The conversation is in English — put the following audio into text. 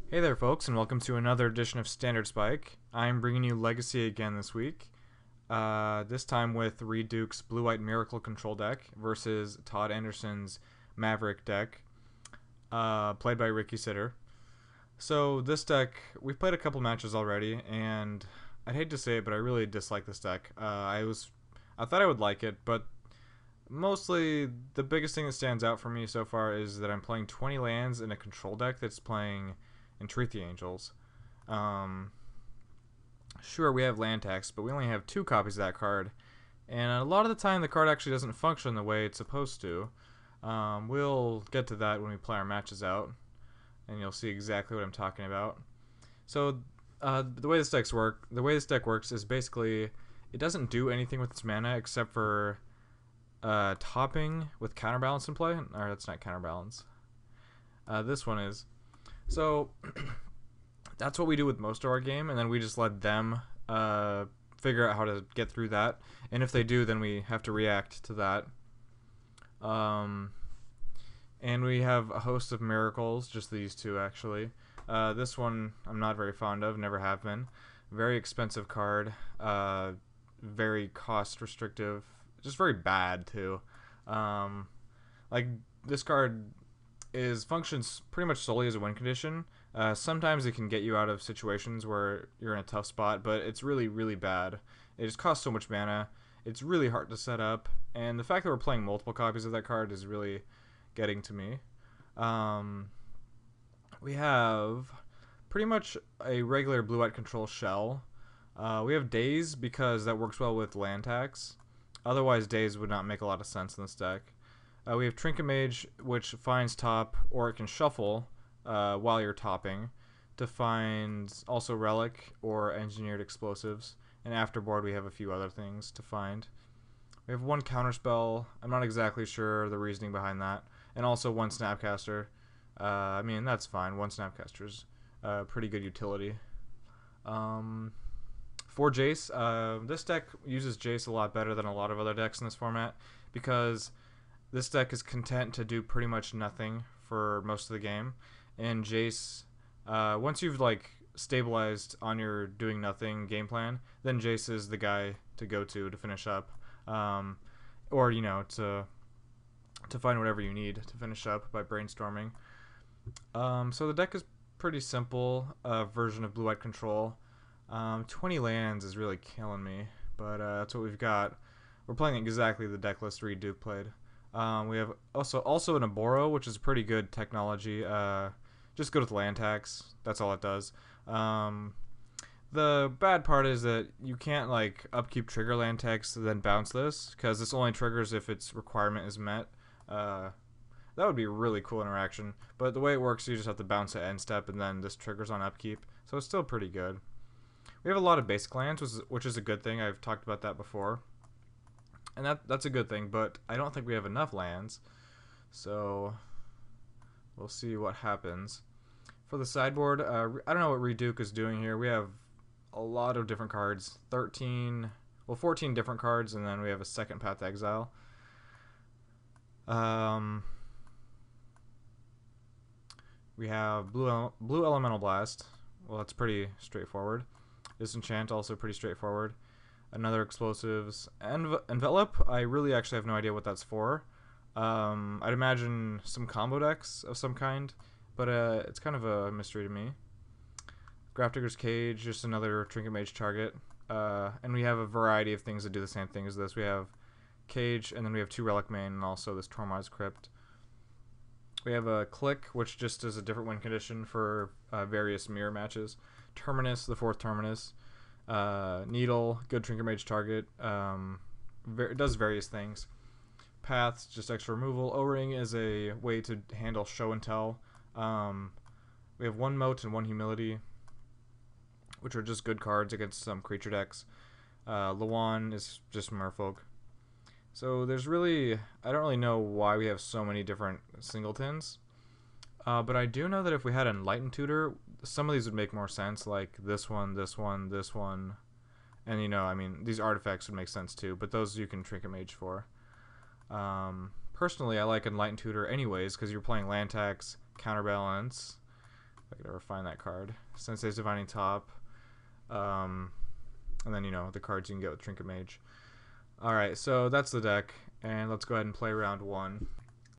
Hey there folks, and welcome to another edition of Standard Spike. I'm bringing you Legacy again this week. This time with Reed Duke's Blue-White Miracle Control deck versus Todd Anderson's Maverick deck, played by Ricky Sitter. So this deck, we've played a couple matches already, and I'd hate to say it, but I really dislike this deck. I thought I would like it, but mostly the biggest thing that stands out for me so far is that I'm playing 20 lands in a control deck that's playing Entreat the Angels. Um, sure, we have land tax, but we only have 2 copies of that card, and a lot of the time the card actually doesn't function the way it's supposed to. We'll get to that when we play our matches out, and you'll see exactly what I'm talking about. So, the way this deck works is basically it doesn't do anything with its mana except for topping with counterbalance in play. Or that's not counterbalance. This one is. So that's what we do with most of our game, and then we just let them figure out how to get through that. And if they do, then we have to react to that. And we have a host of miracles, just these two actually. This one I'm not very fond of, never have been. Very expensive card, very cost restrictive, just very bad too. Like this card functions pretty much solely as a win condition. Sometimes it can get you out of situations where you're in a tough spot, but it's really, really bad. It just costs so much mana. It's really hard to set up, and the fact that we're playing multiple copies of that card is really getting to me. We have pretty much a regular blue-white control shell. We have Daze because that works well with land tax. Otherwise, Daze would not make a lot of sense in this deck. We have Trinket Mage, which finds top, or it can shuffle while you're topping to find also Relic or Engineered Explosives. And afterboard, we have a few other things to find. We have 1 counterspell. I'm not exactly sure the reasoning behind that. And also 1 Snapcaster. I mean, that's fine. 1 Snapcaster's pretty good utility. For Jace, this deck uses Jace a lot better than a lot of other decks in this format because this deck is content to do pretty much nothing for most of the game, and Jace, once you've like stabilized on your doing nothing game plan, then Jace is the guy to go to finish up, or to find whatever you need to finish up by brainstorming. So the deck is pretty simple version of blue-white control. 20 lands is really killing me, but that's what we've got. We're playing exactly the deck list Reed Duke played. We have also an Aboro, which is pretty good technology. Just good with land tax. That's all it does. The bad part is that you can't like upkeep trigger land tax then bounce this, because this only triggers if its requirement is met. That would be a really cool interaction. But the way it works, you just have to bounce at end step, and then this triggers on upkeep. So it's still pretty good. We have a lot of basic lands, which is a good thing. I've talked about that before. And that's a good thing, but I don't think we have enough lands. So we'll see what happens. For the sideboard, I don't know what Reed Duke is doing here. We have a lot of different cards. 14 different cards, and then we have a second Path to Exile. We have Blue Elemental Blast. Well, that's pretty straightforward. Disenchant, also pretty straightforward. Another explosives. Envelop, I really actually have no idea what that's for. I'd imagine some combo decks of some kind, but it's kind of a mystery to me. Grafdigger's Cage, just another Trinket Mage target. And we have a variety of things that do the same thing as this. We have Cage, and then we have 2 Relic Main, and also this Tormod's Crypt. We have a Click, which just is a different win condition for various mirror matches. Terminus, the 4th Terminus. Needle, good Trinket Mage target. It does various things. Paths, just extra removal. O-Ring is a way to handle show and tell. We have 1 Moat and 1 Humility, which are just good cards against some creature decks. Lawan is just Merfolk. So there's really, I don't really know why we have so many different singletons. But I do know that if we had an Enlightened Tutor, some of these would make more sense, like this one, this one, this one. And, I mean, these artifacts would make sense too, but those you can Trinket Mage for. Personally, I like Enlightened Tutor anyways, because you're playing land tax, counterbalance, If I could ever find that card. Sensei's Divining Top. And then, you know, the cards you can get with Trinket Mage. Alright, so that's the deck. And let's go ahead and play round 1.